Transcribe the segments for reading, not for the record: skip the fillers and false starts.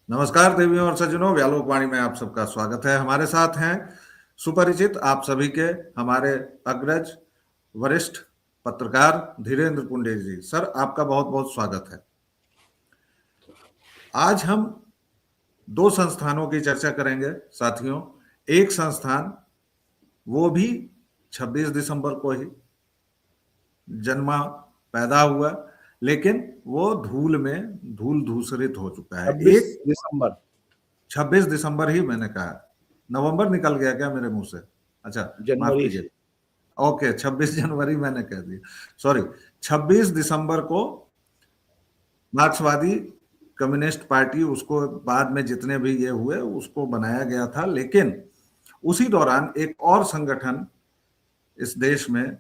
नमस्कार देवियों और सज्जनों, व्यालोक वाणी में आप सबका स्वागत है। हमारे साथ हैं सुपरिचित आप सभी के हमारे अग्रज वरिष्ठ पत्रकार धीरेन्द्र पुंडेर जी। सर, आपका बहुत बहुत स्वागत है। आज हम दो संस्थानों की चर्चा करेंगे साथियों। एक संस्थान वो भी 26 दिसंबर को ही जन्मा, पैदा हुआ, लेकिन वो धूल में धूल धूसरित हो चुका है। 26 दिसंबर 26 दिसंबर ही मैंने कहा, नवंबर निकल गया क्या मेरे मुंह से? अच्छा, माफ जनवरी कीजिए। से। ओके, 26 जनवरी मैंने कह दिया, सॉरी। 26 दिसंबर को मार्क्सवादी कम्युनिस्ट पार्टी, उसको बाद में जितने भी ये हुए उसको बनाया गया था, लेकिन उसी दौरान एक और संगठन इस देश में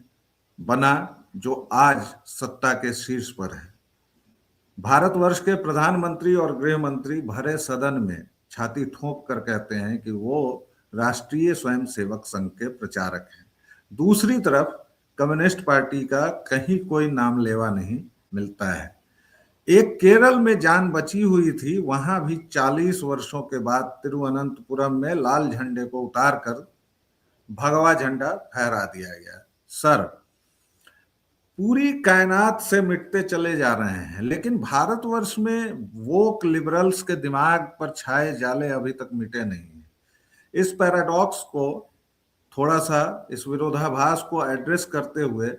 बना जो आज सत्ता के शीर्ष पर है। भारतवर्ष के प्रधानमंत्री और गृह मंत्री भरे सदन में छाती ठोंक कर कहते हैं कि वो राष्ट्रीय स्वयंसेवक संघ के प्रचारक हैं। दूसरी तरफ कम्युनिस्ट पार्टी का कहीं कोई नाम लेवा नहीं मिलता है। एक केरल में जान बची हुई थी, वहां भी 40 वर्षों के बाद तिरुवनंतपुरम में लाल झंडे को उतारकर भगवा झंडा फहरा दिया गया। सर, पूरी कायनात से मिटते चले जा रहे हैं, लेकिन भारतवर्ष में वोक लिबरल्स के दिमाग पर छाए जाले अभी तक मिटे नहीं हैं। इस पैराडॉक्स को थोड़ा सा, इस विरोधाभास को एड्रेस करते हुए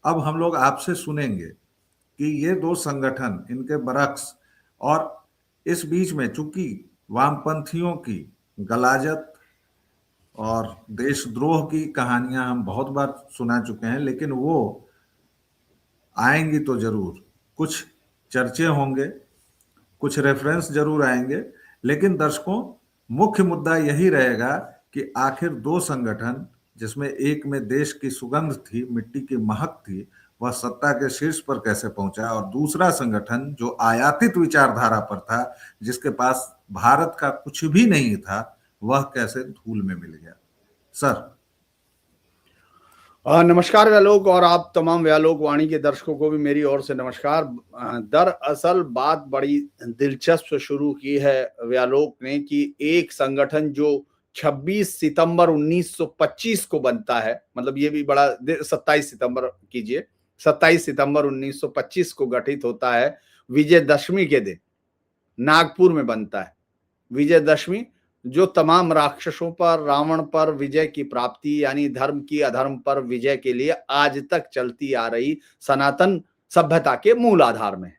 अब हम लोग आपसे सुनेंगे कि ये दो संगठन, इनके बरक्स, और इस बीच में चूंकि वामपंथियों की गलाजत और देशद्रोह की कहानियां हम बहुत बार सुना चुके हैं, लेकिन वो आएंगी तो जरूर, कुछ चर्चे होंगे, कुछ रेफरेंस जरूर आएंगे, लेकिन दर्शकों, मुख्य मुद्दा यही रहेगा कि आखिर दो संगठन, जिसमें एक में देश की सुगंध थी, मिट्टी की महक थी, वह सत्ता के शीर्ष पर कैसे पहुंचा, और दूसरा संगठन जो आयातित विचारधारा पर था, जिसके पास भारत का कुछ भी नहीं था, वह कैसे धूल में मिल गया। सर। नमस्कार व्यालोक, और आप तमाम व्यालोक वाणी के दर्शकों को भी मेरी ओर से नमस्कार। दरअसल बात बड़ी दिलचस्प शुरू की है व्यालोक ने कि एक संगठन जो 26 सितंबर 1925 को बनता है, मतलब ये भी बड़ा 27 सितंबर कीजिए, 27 सितंबर 1925 को गठित होता है। विजयदशमी के दिन नागपुर में बनता है। विजयदशमी जो तमाम राक्षसों पर, रावण पर विजय की प्राप्ति, यानी धर्म की अधर्म पर विजय के लिए आज तक चलती आ रही सनातन सभ्यता के मूल आधार में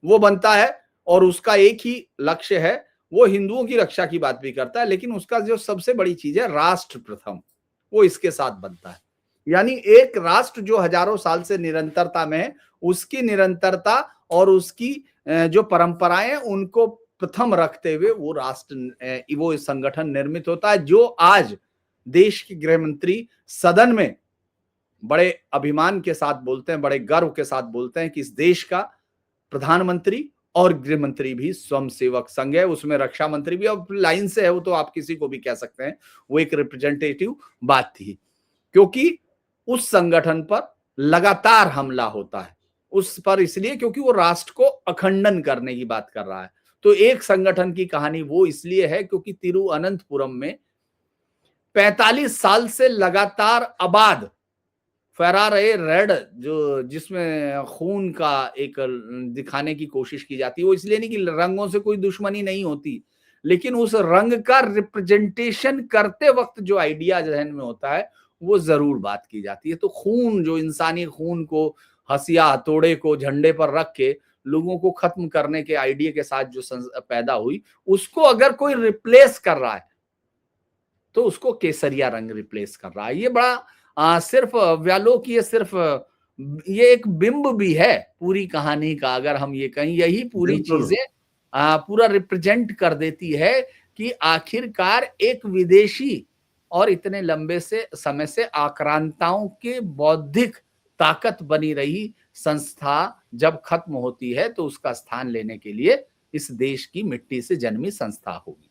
वो बनता है। और उसका एक ही लक्ष्य है, वो हिंदुओं की रक्षा की बात भी करता है, लेकिन उसका जो सबसे बड़ी चीज है राष्ट्र प्रथम, वो इसके साथ बनता है। यानी एक राष्ट्र जो हजारों साल से निरंतरता में है, उसकी निरंतरता और उसकी जो परंपराएं, उनको प्रथम रखते हुए वो राष्ट्र, वो संगठन निर्मित होता है, जो आज देश के गृह मंत्री सदन में बड़े अभिमान के साथ बोलते हैं, बड़े गर्व के साथ बोलते हैं कि इस देश का प्रधानमंत्री और गृह मंत्री भी स्वयंसेवक संघ है। उसमें रक्षा मंत्री भी अब लाइन से है, वो तो आप किसी को भी कह सकते हैं, वो एक रिप्रेजेंटेटिव बात थी, क्योंकि उस संगठन पर लगातार हमला होता है उस पर, इसलिए क्योंकि वो राष्ट्र को अखंडन करने की बात कर रहा है। तो एक संगठन की कहानी वो इसलिए है क्योंकि तिरुअनंतपुरम में 45 साल से लगातार आबाद फरार ए रेड, जो जिसमें खून का एक दिखाने की कोशिश की जाती है, वो इसलिए नहीं कि रंगों से कोई दुश्मनी नहीं होती, लेकिन उस रंग का रिप्रेजेंटेशन करते वक्त जो आइडिया जहन में होता है वो जरूर बात की जाती है। तो खून, जो इंसानी खून को, हसिया हथौड़े को झंडे पर रख के लोगों को खत्म करने के आइडिया के साथ जो पैदा हुई, उसको अगर कोई रिप्लेस कर रहा है तो उसको केसरिया रंग रिप्लेस कर रहा है। ये बड़ा सिर्फ व्यालोक, ये सिर्फ ये एक बिंब भी है पूरी कहानी का, अगर हम ये कहें, यही पूरी चीजें पूरा रिप्रेजेंट कर देती है कि आखिरकार एक विदेशी और इतने लंबे से समय से आक्रांताओं के बौद्धिक ताकत बनी रही संस्था जब खत्म होती है तो उसका स्थान लेने के लिए इस देश की मिट्टी से जन्मी संस्था होगी।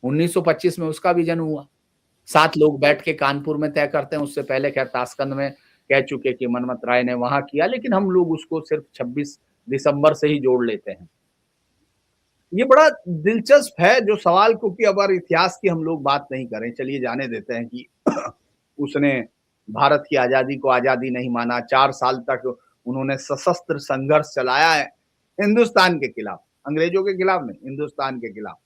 1925 में उसका भी जन्म हुआ। 7 लोग बैठ के कानपुर में तय करते हैं, उससे पहले खैर ताशकंद में कह चुके कि मनमत राय ने वहां किया, लेकिन हम लोग उसको सिर्फ 26 दिसंबर से ही जोड़ लेते हैं। ये बड़ा दिलचस्प है जो सवाल, क्योंकि अगर इतिहास की हम लोग बात नहीं करें, चलिए जाने देते हैं कि उसने भारत की आजादी को आजादी नहीं माना, 4 साल तक उन्होंने सशस्त्र संघर्ष चलाया है हिंदुस्तान के खिलाफ, अंग्रेजों के खिलाफ नहीं, हिंदुस्तान के खिलाफ।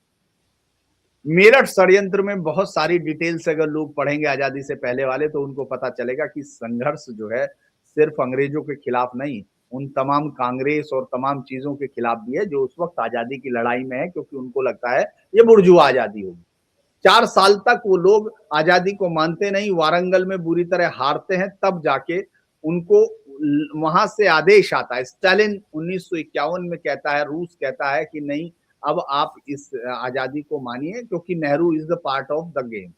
मेरठ षड्यंत्र में बहुत सारी डिटेल्स अगर लोग पढ़ेंगे आजादी से पहले वाले, तो उनको पता चलेगा कि संघर्ष जो है सिर्फ अंग्रेजों के खिलाफ नहीं, उन तमाम कांग्रेस और तमाम चीजों के खिलाफ भी है जो उस वक्त आजादी की लड़ाई में है, क्योंकि उनको लगता है ये बुर्जुआ आजादी होगी। 4 साल तक वो लोग आजादी को मानते नहीं, वारंगल में बुरी तरह हारते हैं, तब जाके उनको वहां से आदेश आता है। स्टालिन 1951 में कहता है, रूस कहता है कि नहीं, अब आप इस आजादी को मानिए, क्योंकि Nehru is the part of the game.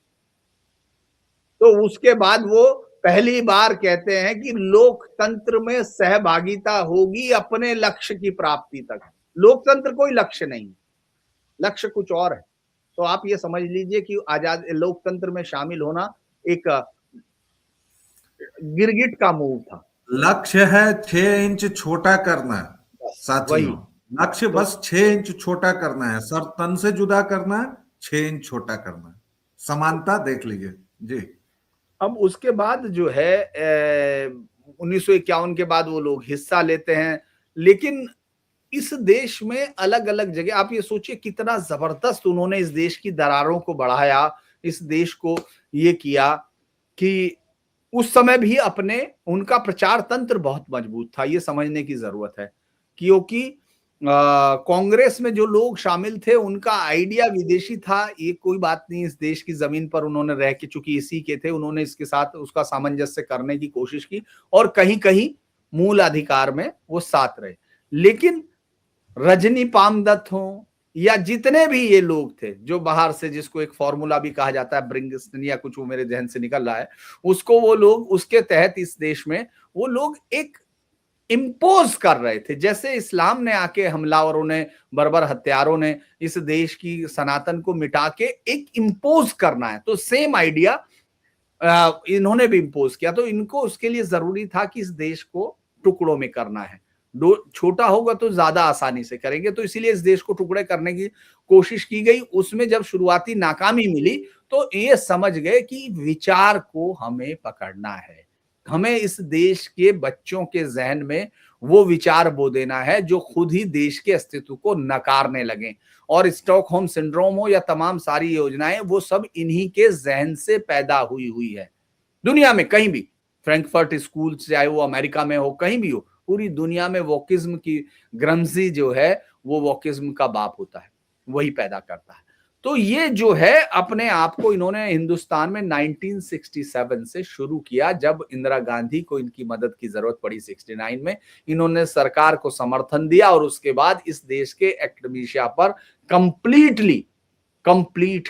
तो उसके बाद वो पहली बार कहते हैं कि लोकतंत्र में सहभागिता होगी अपने लक्ष्य की प्राप्ति तक। लोकतंत्र कोई लक्ष्य नहीं, लक्ष्य कुछ और है। तो आप ये समझ लीजिए कि आजाद लोकतंत्र में शामिल होना एक गिरगिट का मूव था। लक्ष्य है 6 इंच छोटा करना साथियों, लक्ष्य बस 6 इंच छोटा करना है, सर तन से जुदा करना है, 6 इंच छोटा करना है, समानता देख लीजिए जी। अब उसके बाद जो है 1951 के बाद वो लोग हिस्सा लेते हैं, लेकिन इस देश में अलग अलग जगह, आप ये सोचिए कितना जबरदस्त उन्होंने इस देश की दरारों को बढ़ाया, इस देश को ये किया कि उस समय भी अपने उनका प्रचार तंत्र बहुत मजबूत था, ये समझने की जरूरत है। क्योंकि कांग्रेस में जो लोग शामिल थे उनका आइडिया विदेशी था, ये कोई बात नहीं, इस देश की जमीन पर उन्होंने रह के, चूंकि इसी के थे, उन्होंने इसके साथ उसका सामंजस्य करने की कोशिश की और कहीं कहीं मूल अधिकार में वो साथ रहे। लेकिन रजनी पामदत्त हो या जितने भी ये लोग थे जो बाहर से, जिसको एक फॉर्मूला भी कहा जाता है ब्रिंगस्टन या कुछ, वो मेरे जहन से निकल रहा है, उसको वो लोग उसके तहत इस देश में वो लोग एक इम्पोज कर रहे थे। जैसे इस्लाम ने आके हमलावरों ने, बर्बर हत्यारों ने इस देश की सनातन को मिटा के एक इम्पोज करना है, तो सेम आइडिया इन्होंने भी इम्पोज किया। तो इनको उसके लिए जरूरी था कि इस देश को टुकड़ों में करना है, छोटा होगा तो ज्यादा आसानी से करेंगे, तो इसीलिए इस देश को टुकड़े करने की कोशिश की गई। उसमें जब शुरुआती नाकामी मिली तो ये समझ गए कि विचार को हमें पकड़ना है, हमें इस देश के बच्चों के जहन में वो विचार बो देना है जो खुद ही देश के अस्तित्व को नकारने लगे। और स्टॉकहोम सिंड्रोम हो या तमाम सारी योजनाएं, वो सब इन्हीं के जहन से पैदा हुई है। दुनिया में कहीं भी, फ्रैंकफर्ट स्कूल चाहे वो अमेरिका में हो, कहीं भी हो, पूरी दुनिया में वोकिज्म की ग्रम्सी जो है वो वोकिज्म का बाप होता है, वही पैदा करता है। तो ये जो है अपने आप को इन्होंने हिंदुस्तान में 1967 से शुरू किया, जब इंदिरा गांधी को इनकी मदद की जरूरत पड़ी 69 में, इन्होंने सरकार को समर्थन दिया और उसके बाद इस देश के एकेडमिशिया पर कंप्लीट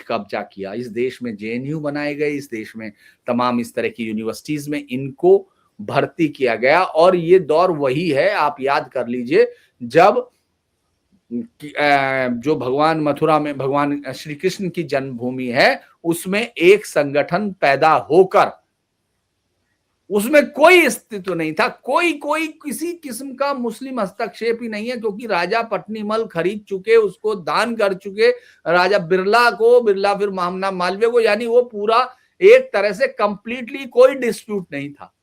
कब्जा किया। इस देश में जेएनयू बनाए गए, इस देश में तमाम इस तरह की यूनिवर्सिटीज में इनको भर्ती किया गया। और ये दौर वही है, आप याद कर लीजिए, जब जो भगवान मथुरा में भगवान श्री कृष्ण की जन्मभूमि है, उसमें एक संगठन पैदा होकर, उसमें कोई अस्तित्व नहीं था, कोई किसी किस्म का मुस्लिम हस्तक्षेप ही नहीं है, क्योंकि राजा पटनीमल खरीद चुके, उसको दान कर चुके, राजा बिरला फिर महामना मालवीय को, यानी वो पूरा एक तरह से कंप्लीटली कोई डिस्प्यूट नहीं था।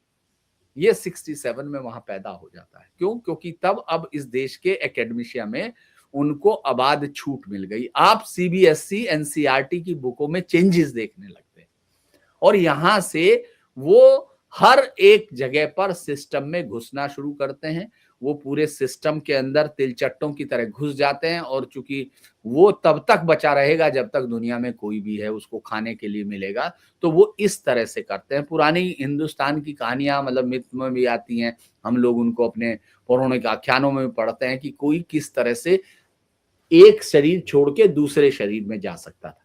ये 67 में वहां पैदा हो जाता है। क्यों? क्योंकि तब अब इस देश के एकेडमिशिया में उनको आबाद छूट मिल गई। आप सीबीएसई एनसीईआरटी की बुकों में चेंजेस देखने लगते हैं और यहां से वो हर एक जगह पर सिस्टम में घुसना शुरू करते हैं। वो पूरे सिस्टम के अंदर तिलचट्टों की तरह घुस जाते हैं और चूंकि वो तब तक बचा रहेगा जब तक दुनिया में कोई भी है उसको खाने के लिए मिलेगा, तो वो इस तरह से करते हैं। पुरानी हिंदुस्तान की कहानियां मतलब मिथ में भी आती हैं, हम लोग उनको अपने पौराणिक आख्यानों में भी पढ़ते हैं कि कोई किस तरह से एक शरीर छोड़ के दूसरे शरीर में जा सकता था।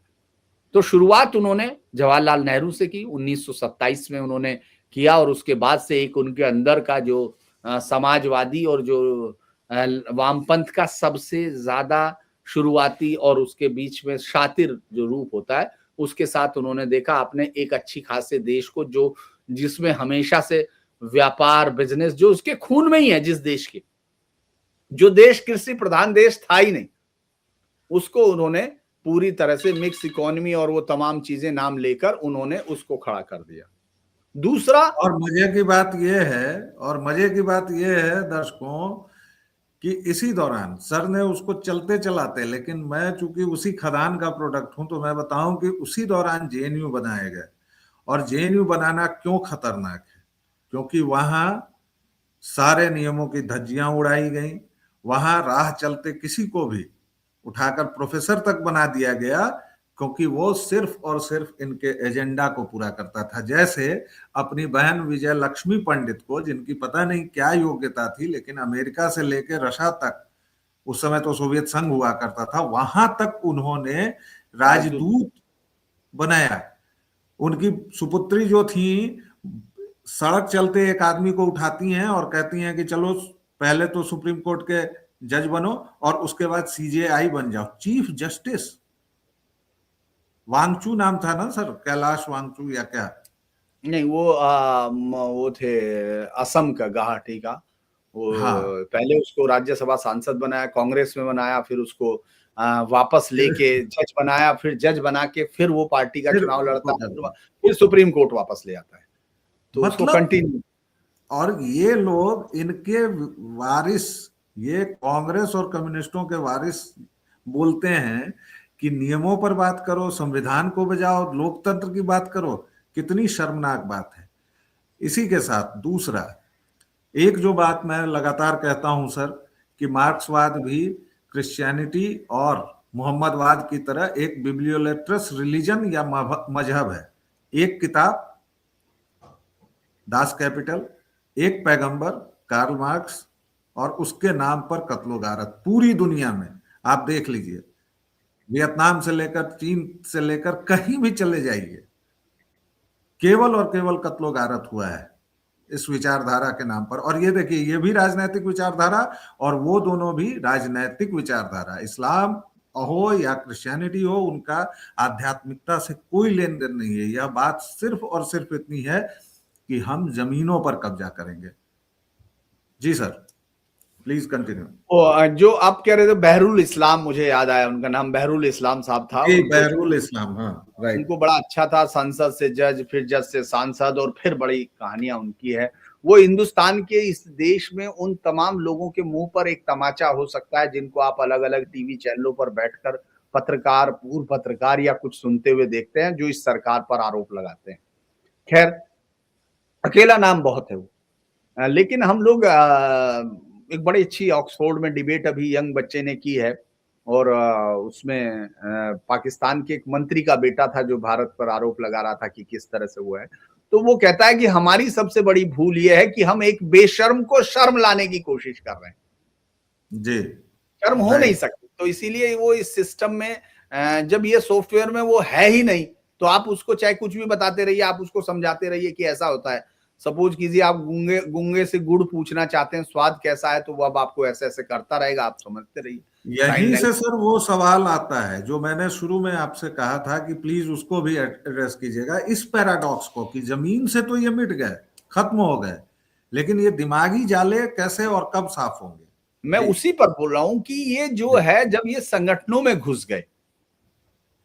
तो शुरुआत उन्होंने जवाहरलाल नेहरू से की, 1927 में उन्होंने किया और उसके बाद से एक उनके अंदर का जो समाजवादी और जो वामपंथ का सबसे ज्यादा शुरुआती और उसके बीच में शातिर जो रूप होता है, उसके साथ उन्होंने देखा आपने एक अच्छी खासे देश को, जो जिसमें हमेशा से व्यापार बिजनेस जो उसके खून में ही है, जिस देश के, जो देश कृषि प्रधान देश था ही नहीं, उसको उन्होंने पूरी तरह से मिक्स इकोनॉमी और वो तमाम चीजें नाम लेकर उन्होंने उसको खड़ा कर दिया। दूसरा, और मजे की बात यह है दर्शकों कि इसी दौरान सर ने उसको चलते चलाते, लेकिन मैं चूंकि उसी खदान का प्रोडक्ट हूं तो मैं बताऊं कि उसी दौरान जेएनयू बनाए गए। और जेएनयू बनाना क्यों खतरनाक है? क्योंकि वहां सारे नियमों की धज्जियां उड़ाई गई, वहां राह चलते किसी को भी उठाकर प्रोफेसर तक बना दिया गया, क्योंकि वो सिर्फ और सिर्फ इनके एजेंडा को पूरा करता था। जैसे अपनी बहन विजय लक्ष्मी पंडित को, जिनकी पता नहीं क्या योग्यता थी, लेकिन अमेरिका से लेकर रशिया तक, उस समय तो सोवियत संघ हुआ करता था, वहां तक उन्होंने राजदूत बनाया। उनकी सुपुत्री जो थी, सड़क चलते एक आदमी को उठाती हैं और कहती हैं कि चलो पहले तो सुप्रीम कोर्ट के जज बनो और उसके बाद सीजेआई बन जाओ, चीफ जस्टिस। वांगचू नाम था ना सर, कैलाश वांगचू या क्या? नहीं, वो थे असम का, गुवाहाटी का। वो हाँ, पहले उसको राज्यसभा सांसद बनाया, कांग्रेस में बनाया, फिर उसको वापस लेके जज बनाया, फिर जज बना के फिर वो पार्टी का फिर चुनाव लड़ता उसको है, करते हैं। फिर सुप्रीम कोर्ट वापस ले आता है, तो उसको मतलब, कंटिन्यू। और ये लोग इनके वारिस, ये कांग्रेस और कम्युनिस्टों के वारिस बोलते हैं कि नियमों पर बात करो, संविधान को बजाओ, लोकतंत्र की बात करो। कितनी शर्मनाक बात है। इसी के साथ दूसरा, एक जो बात मैं लगातार कहता हूं सर, कि मार्क्सवाद भी क्रिश्चियनिटी और मोहम्मदवाद की तरह एक बिब्लियोलेट्रस रिलीजन या मजहब है। एक किताब दास कैपिटल, एक पैगंबर कार्ल मार्क्स, और उसके नाम पर कत्लो गारत पूरी दुनिया में आप देख लीजिए। वियतनाम से लेकर चीन से लेकर कहीं भी चले जाइए, केवल और केवल कत्लो गारत हुआ है इस विचारधारा के नाम पर। और ये देखिए, ये भी राजनैतिक विचारधारा और वो दोनों भी राजनैतिक विचारधारा। इस्लाम हो या क्रिश्चियनिटी हो, उनका आध्यात्मिकता से कोई लेन देन नहीं है। यह बात सिर्फ और सिर्फ इतनी है कि हम जमीनों पर कब्जा करेंगे। जी सर, प्लीज कंटिन्यू। जो आप कह रहे थे बहरुल इस्लाम, मुझे याद आया, उनका नाम बहरुल इस्लाम साहब था। जी, उनको बहरुल इस्लाम, हाँ राइट। उनको बड़ा अच्छा था, संसद से जज, फिर जज से सांसद, और फिर बड़ी कहानियां उनकी है। वो हिंदुस्तान के इस देश में उन तमाम लोगों के मुंह पर एक तमाचा हो सकता है जिनको आप अलग अलग टीवी चैनलों पर बैठकर पत्रकार, पूर्व पत्रकार या कुछ सुनते हुए देखते हैं, जो इस सरकार पर आरोप लगाते हैं। खैर, अकेला नाम बहुत है वो। लेकिन हम लोग एक बड़ी अच्छी ऑक्सफोर्ड में डिबेट अभी यंग बच्चे ने की है, और उसमें पाकिस्तान के एक मंत्री का बेटा था जो भारत पर आरोप लगा रहा था कि किस तरह से हुआ है। तो वो कहता है कि हमारी सबसे बड़ी भूल ये है कि हम एक बेशर्म को शर्म लाने की कोशिश कर रहे हैं। जी शर्म हो नहीं राइट। सकती, तो इसीलिए वो इस सिस्टम में, जब ये सॉफ्टवेयर में वो है ही नहीं, तो आप उसको चाहे कुछ भी बताते रहिए, आप उसको समझाते रहिए कि ऐसा होता है। सपोज कीजिए आप गूंगे गूंगे से गुड़ पूछना चाहते हैं स्वाद कैसा है, तो वो अब आपको ऐसे ऐसे करता रहेगा, आप समझते रहिए। साइन यहीं से लैंग्वेज। सर वो सवाल आता है जो मैंने शुरू में आपसे कहा था कि प्लीज उसको भी एड्रेस कीजिएगा, इस पैराडॉक्स को, कि जमीन से तो ये मिट गए, खत्म हो गए, लेकिन ये दिमागी जाले कैसे और कब साफ होंगे? मैं जी उसी पर बोल रहा हूं कि ये जो जी है, जब ये संगठनों में घुस गए,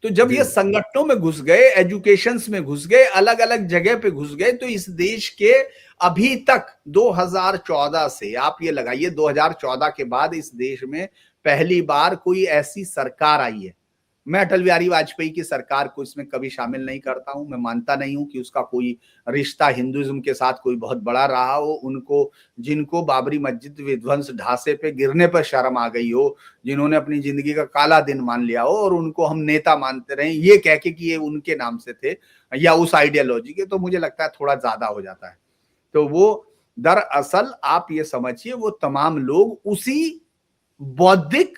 तो जब जी ये संगठनों में घुस गए, एजुकेशंस में घुस गए, अलग अलग जगह पे घुस गए, तो इस देश के अभी तक 2014 से आप ये लगाइए, 2014 के बाद इस देश में पहली बार कोई ऐसी सरकार आई है। मैं अटल बिहारी वाजपेयी की सरकार को इसमें कभी शामिल नहीं करता हूं। मैं मानता नहीं हूं कि उसका कोई रिश्ता हिंदुइज्म के साथ कोई बहुत बड़ा रहा हो। उनको, जिनको बाबरी मस्जिद विध्वंस ढांचे पे गिरने पर शर्म आ गई हो, जिन्होंने अपनी जिंदगी का काला दिन मान लिया हो और उनको हम नेता मानते रहे ये कह के कि ये उनके नाम से थे या उस आइडियोलॉजी के, तो मुझे लगता है थोड़ा ज्यादा हो जाता है। तो वो दरअसल आप ये समझिए, वो तमाम लोग उसी बौद्धिक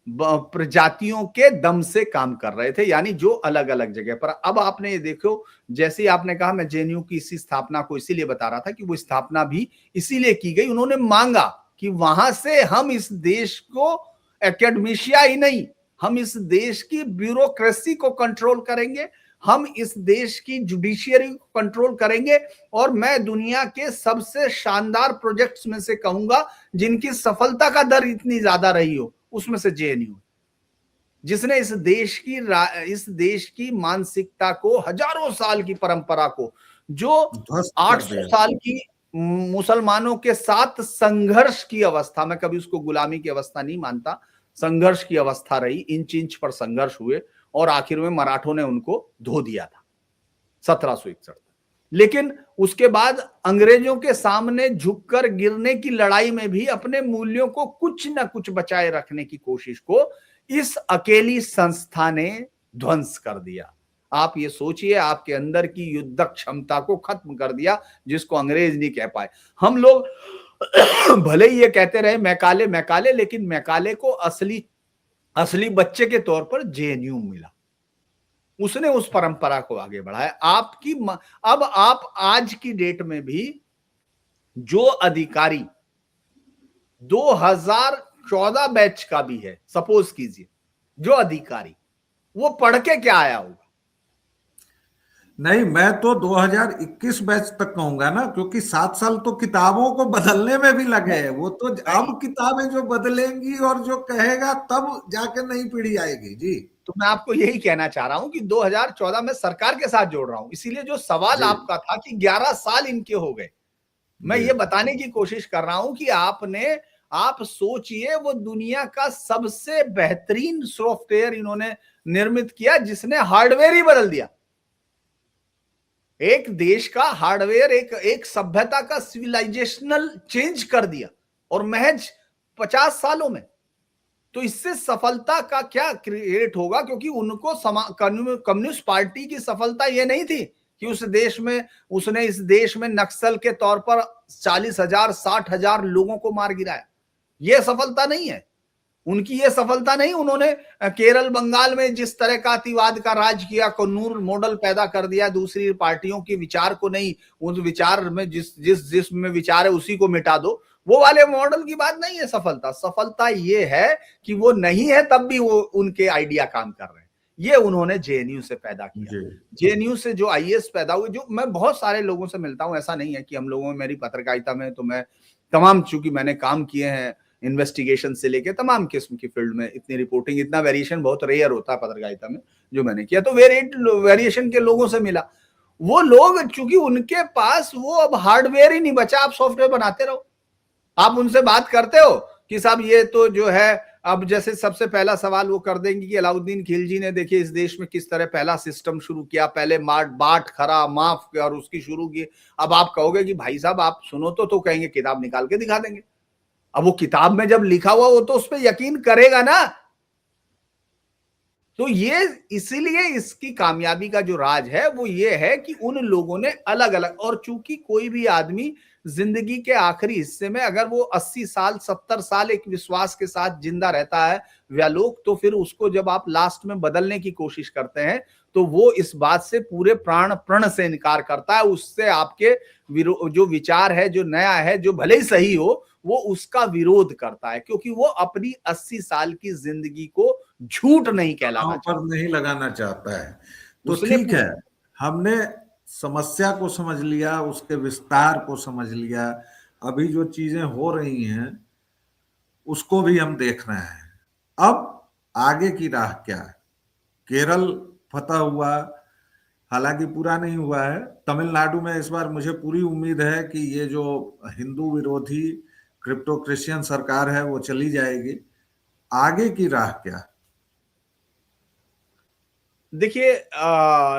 प्रजातियों के दम से काम कर रहे थे, यानी जो अलग अलग जगह पर। अब आपने ये देखो, जैसे आपने कहा, मैं जेएनयू की इसी स्थापना को इसीलिए बता रहा था कि वो स्थापना भी इसीलिए की गई, उन्होंने मांगा कि वहां से हम इस देश को एकेडमिशिया ही नहीं, हम इस देश की ब्यूरोक्रेसी को कंट्रोल करेंगे, हम इस देश की जुडिशियरी को कंट्रोल करेंगे, और मैं दुनिया के सबसे शानदार प्रोजेक्ट्स में से कहूंगा जिनकी सफलता का दर इतनी ज्यादा रही हो, उसमें से जेएनयू। जिसने इस देश की मानसिकता को, हजारों साल की परंपरा को, जो ध्वस्त कर 800 दिया। साल की मुसलमानों के साथ संघर्ष की अवस्था, मैं कभी उसको गुलामी की अवस्था नहीं मानता, संघर्ष की अवस्था रही, इंच इंच पर संघर्ष हुए और आखिर में मराठों ने उनको धो दिया था 1761। लेकिन उसके बाद अंग्रेजों के सामने झुककर गिरने की लड़ाई में भी अपने मूल्यों को कुछ न कुछ बचाए रखने की कोशिश को इस अकेली संस्था ने ध्वंस कर दिया। आप ये सोचिए, आपके अंदर की युद्ध क्षमता को खत्म कर दिया, जिसको अंग्रेज नहीं कह पाए। हम लोग भले ही ये कहते रहे मैकाले मैकाले, लेकिन मैकाले को असली बच्चे के तौर पर जेएनयू मिला, उसने उस परंपरा को आगे बढ़ाया। अब आप आज की डेट में भी जो अधिकारी 2014 बैच का भी है, सपोज कीजिए, जो अधिकारी, वो पढ़ के क्या आया होगा? नहीं, मैं तो 2021 बैच तक कहूंगा ना, क्योंकि 7 साल तो किताबों को बदलने में भी लगे हैं। वो तो अब किताबें जो बदलेंगी और जो कहेगा तब जाके नई पीढ़ी आएगी। जी, तो मैं आपको यही कहना चाह रहा हूं कि 2014 में सरकार के साथ जोड़ रहा हूं, इसीलिए जो सवाल आपका था कि 11 साल इनके हो गए, मैं ये बताने की कोशिश कर रहा हूं कि आप सोचिए, वो दुनिया का सबसे बेहतरीन सॉफ्टवेयर इन्होंने निर्मित किया, जिसने हार्डवेयर ही बदल दिया। एक देश का हार्डवेयर, एक सभ्यता का सिविलाइजेशनल चेंज कर दिया, और महज 50 सालों में। तो इससे सफलता का क्या क्रिएट होगा? क्योंकि उनको कम्युनिस्ट पार्टी की सफलता यह नहीं थी कि उसने इस देश में नक्सल के तौर पर 40,000 60,000 लोगों को मार गिराया। यह सफलता नहीं है उनकी, ये सफलता नहीं। उन्होंने केरल बंगाल में जिस तरह का अतिवाद का राज किया, कन्नूर मॉडल पैदा कर दिया, दूसरी पार्टियों के विचार को नहीं, उस विचार में जिसमें विचार है उसी को मिटा दो, वो वाले मॉडल की बात नहीं है सफलता। सफलता ये है कि वो नहीं है तब भी वो उनके आइडिया काम कर रहे हैं। ये उन्होंने जेएनयू से पैदा किया। जेएनयू से जो आईएएस पैदा हुए, जो मैं बहुत सारे लोगों से मिलता हूं, ऐसा नहीं है कि हम लोगों में, मेरी पत्रकारिता में तो मैं तमाम, चूंकि मैंने काम किए हैं इन्वेस्टिगेशन से लेके तमाम किस्म की फील्ड में, इतनी रिपोर्टिंग, इतना वेरिएशन बहुत रेयर होता है पत्रकारिता में जो मैंने किया, तो वेरिएशन के लोगों से मिला। वो लोग, चूंकि उनके पास वो अब हार्डवेयर ही नहीं बचा, आप सॉफ्टवेयर बनाते रहो। आप उनसे बात करते हो कि साहब ये तो जो है, अब जैसे सबसे पहला सवाल वो कर देंगे कि अलाउद्दीन खिलजी ने देखिए इस देश में किस तरह पहला सिस्टम शुरू किया, पहले बाट खरा माफ और उसकी शुरू की। अब आप कहोगे कि भाई साहब आप सुनो तो कहेंगे किताब निकाल के दिखा देंगे। अब वो किताब में जब लिखा हुआ, वो तो उस पर यकीन करेगा ना। तो ये इसीलिए इसकी कामयाबी का जो राज है वो ये है कि उन लोगों ने अलग अलग, और चूंकि कोई भी आदमी जिंदगी के आखिरी हिस्से में अगर वो 80 साल 70 साल एक विश्वास के साथ जिंदा रहता है व्यालोक, तो फिर उसको जब आप लास्ट में बदलने की कोशिश करते हैं तो वो इस बात से पूरे प्राण प्रण से इनकार करता है। उससे आपके जो विचार है, जो नया है, जो भले ही सही हो, वो उसका विरोध करता है, क्योंकि वो अपनी 80 साल की जिंदगी को झूठ नहीं कहलाना पर नहीं लगाना चाहता है। तो उसने ठीक है, हमने समस्या को समझ लिया, उसके विस्तार को समझ लिया, अभी जो चीजें हो रही हैं उसको भी हम देख रहे हैं। अब आगे की राह क्या है? केरल फतह हुआ, हालांकि पूरा नहीं हुआ है। तमिलनाडु में इस बार मुझे पूरी उम्मीद है कि ये जो हिंदू विरोधी क्रिप्टो क्रिश्चियन सरकार है वो चली जाएगी। आगे की राह क्या? देखिए,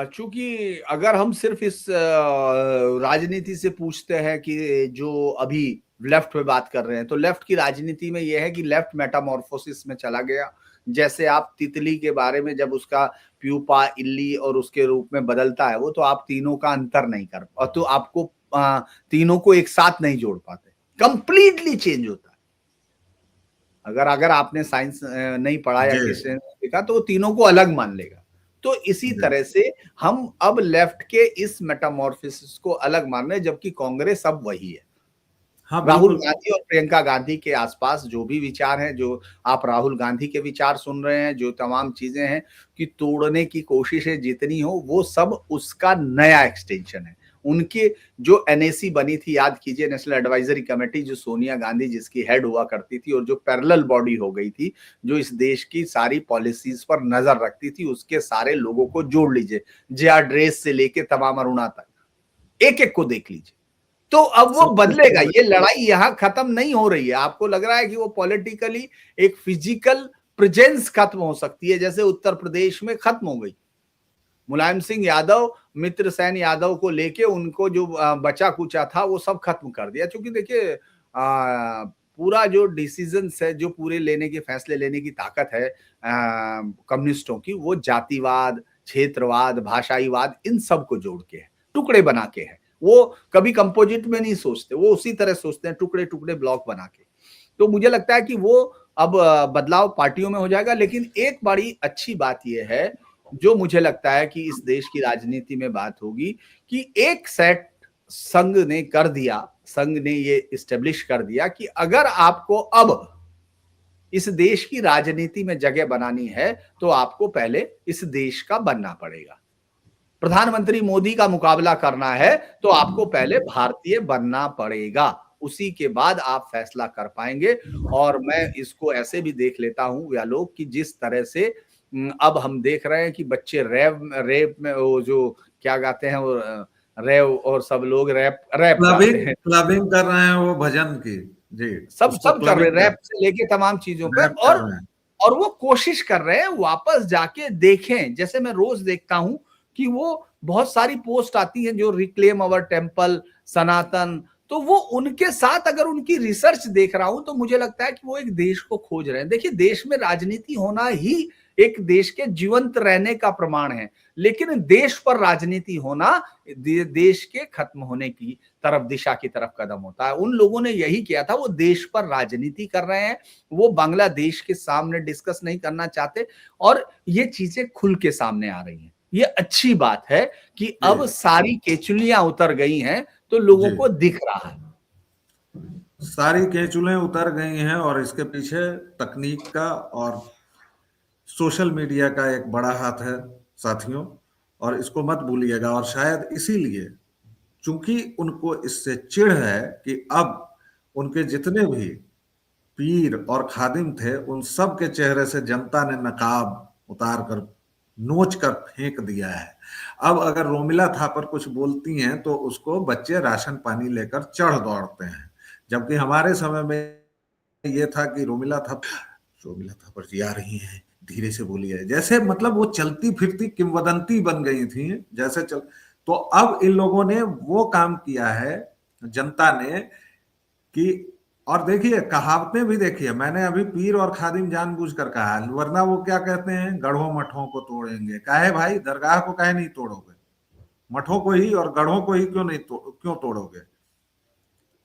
चूंकि अगर हम सिर्फ इस राजनीति से पूछते हैं कि जो अभी लेफ्ट पे बात कर रहे हैं, तो लेफ्ट की राजनीति में यह है कि लेफ्ट मेटामॉर्फोसिस में चला गया। जैसे आप तितली के बारे में, जब उसका प्यूपा, इल्ली और उसके रूप में बदलता है वो, तो आप तीनों का अंतर नहीं कर, और तो आपको तीनों को एक साथ नहीं जोड़ पाते, कंप्लीटली चेंज होता है। अगर आपने साइंस नहीं पढ़ा या किसी ने देखा तो तीनों को अलग मान लेगा। तो इसी तरह से हम अब लेफ्ट के इस मेटामॉर्फोसिस को अलग मान रहे हैं, जबकि कांग्रेस अब वही है। हाँ, राहुल गांधी और प्रियंका गांधी के आसपास जो भी विचार हैं, जो आप राहुल गांधी के विचार सुन रहे हैं, जो तमाम चीजें हैं कि तोड़ने की कोशिशें जितनी हो, वो सब उसका नया एक्सटेंशन है। उनके जो एनएसी बनी थी, याद कीजिए, नेशनल एडवाइजरी कमेटी, जो सोनिया गांधी जिसकी हेड हुआ करती थी और जो पैरेलल बॉडी हो गई थी, जो इस देश की सारी पॉलिसीज पर नजर रखती थी, उसके सारे लोगों को जोड़ लीजिए, जेआर ड्रेस से लेके तमाम अरुणा तक, एक एक को देख लीजिए। तो अब वो बदलेगा, ये लड़ाई यहां खत्म नहीं हो रही है। आपको लग रहा है कि वो पॉलिटिकली एक फिजिकल प्रेजेंस खत्म हो सकती है, जैसे उत्तर प्रदेश में खत्म हो गई। मुलायम सिंह यादव, मित्र सेन यादव को लेके उनको जो बचा कुचा था वो सब खत्म कर दिया। क्योंकि देखिए पूरा जो डिसीजन है, जो पूरे लेने के फैसले लेने की ताकत है कम्युनिस्टों की, वो जातिवाद, क्षेत्रवाद, भाषाईवाद, इन सब को जोड़ के है, टुकड़े बना के है। वो कभी कंपोजिट में नहीं सोचते, वो उसी तरह सोचते हैं, टुकड़े टुकड़े ब्लॉक बना के। तो मुझे लगता है कि वो अब बदलाव पार्टियों में हो जाएगा। लेकिन एक बड़ी अच्छी बात यह है, जो मुझे लगता है कि इस देश की राजनीति में बात होगी, कि एक सेट संघ ने कर दिया, संघ ने ये इस्टेब्लिश कर दिया कि अगर आपको अब इस देश की राजनीति में जगह बनानी है तो आपको पहले इस देश का बनना पड़ेगा। प्रधानमंत्री मोदी का मुकाबला करना है तो आपको पहले भारतीय बनना पड़ेगा, उसी के बाद आप फैसला कर पाएंगे। और मैं इसको ऐसे भी देख लेता हूं व्यालोक कि जिस तरह से अब हम देख रहे हैं कि बच्चे रेप में वो जो क्या गाते हैं, वो रेव, और सब लोग रैप गाते हैं, क्लबिंग कर रहे हैं वो भजन की, जी सब कर रहे हैं, रैप से लेके तमाम चीजों पे। और वो कोशिश कर रहे हैं वापस जाके देखें। जैसे मैं रोज देखता हूं कि वो बहुत सारी पोस्ट आती हैं जो रिक्लेम अवर टेम्पल, सनातन, तो वो उनके साथ अगर उनकी रिसर्च देख रहा हूं तो मुझे लगता है कि वो एक देश को खोज रहे हैं। देखिए, देश में राजनीति होना ही एक देश के जीवंत रहने का प्रमाण है, लेकिन देश पर राजनीति होना देश के खत्म होने की तरफ, दिशा की तरफ कदम होता है। उन लोगों ने यही किया था, वो देश पर राजनीति कर रहे हैं, वो बांग्लादेश के सामने डिस्कस नहीं करना चाहते, और ये चीजें खुल के सामने आ रही हैं। ये अच्छी बात है कि अब सारी केचुलियां उतर गई हैं तो लोगों को दिख रहा है, सारी केचुलें उतर गई हैं, और इसके पीछे तकनीक का और सोशल मीडिया का एक बड़ा हाथ है साथियों, और इसको मत भूलिएगा। और शायद इसीलिए, चूंकि उनको इससे चिढ़ है कि अब उनके जितने भी पीर और खादिम थे, उन सब के चेहरे से जनता ने नकाब उतार कर, नोच कर फेंक दिया है। अब अगर रोमिला थापर कुछ बोलती हैं तो उसको बच्चे राशन पानी लेकर चढ़ दौड़ते हैं, जबकि हमारे समय में ये था कि रोमिला थापर जी आ रही हैं, धीरे से बोलिए, जैसे मतलब वो चलती फिरती किंवदंती बन गई थी, जैसे चल। तो अब इन लोगों ने वो काम किया है जनता ने कि, और देखिए कहावतें भी देखिए, मैंने अभी पीर और खादिम जानबूझ कर कहा, वरना वो क्या कहते हैं, गढ़ों मठों को तोड़ेंगे। काहे भाई, दरगाह को काहे नहीं तोड़ोगे, मठों को ही और गढ़ों को ही क्यों तोड़ोगे?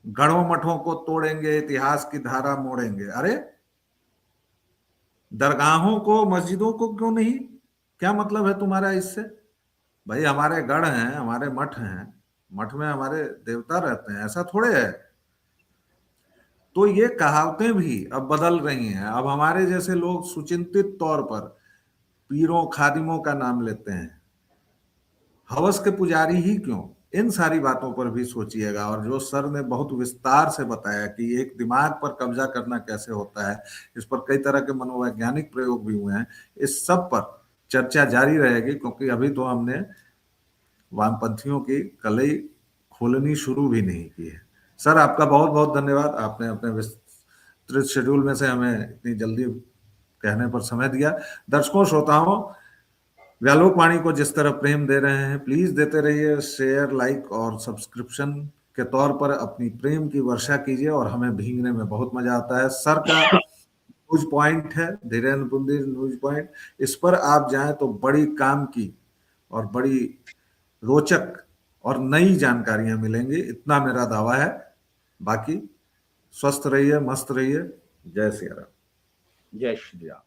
गढ़ों मठों को तोड़ेंगे, इतिहास की धारा मोड़ेंगे। अरे दरगाहों को, मस्जिदों को क्यों नहीं? क्या मतलब है तुम्हारा इससे? भाई हमारे गढ़ हैं, हमारे मठ हैं, मठ में हमारे देवता रहते हैं, ऐसा थोड़े है। तो ये कहावतें भी अब बदल रही हैं। अब हमारे जैसे लोग सुचिंतित तौर पर पीरों खादिमों का नाम लेते हैं, हवस के पुजारी ही क्यों? इन सारी बातों पर भी सोचिएगा। और जो सर ने बहुत विस्तार से बताया कि एक दिमाग पर कब्जा करना कैसे होता है, इस पर कई तरह के मनोवैज्ञानिक प्रयोग भी हुए हैं, इस सब पर चर्चा जारी रहेगी, क्योंकि अभी तो हमने वामपंथियों की कलई खोलनी शुरू भी नहीं की है। सर आपका बहुत बहुत धन्यवाद, आपने अपने विस्तृत शेड्यूल में से हमें इतनी जल्दी कहने पर समय दिया। दर्शकों श्रोताओं, व्यालोक वाणी को जिस तरह प्रेम दे रहे हैं, प्लीज देते रहिए, शेयर, लाइक और सब्सक्रिप्शन के तौर पर अपनी प्रेम की वर्षा कीजिए, और हमें भींगने में बहुत मजा आता है। सर का न्यूज पॉइंट है, धीरेन्द्र पुंदिर न्यूज पॉइंट, इस पर आप जाएं तो बड़ी काम की और बड़ी रोचक और नई जानकारियां मिलेंगी, इतना मेरा दावा है। बाकी स्वस्थ रहिए, मस्त रहिए। जय श्री राम। जय श्री राम।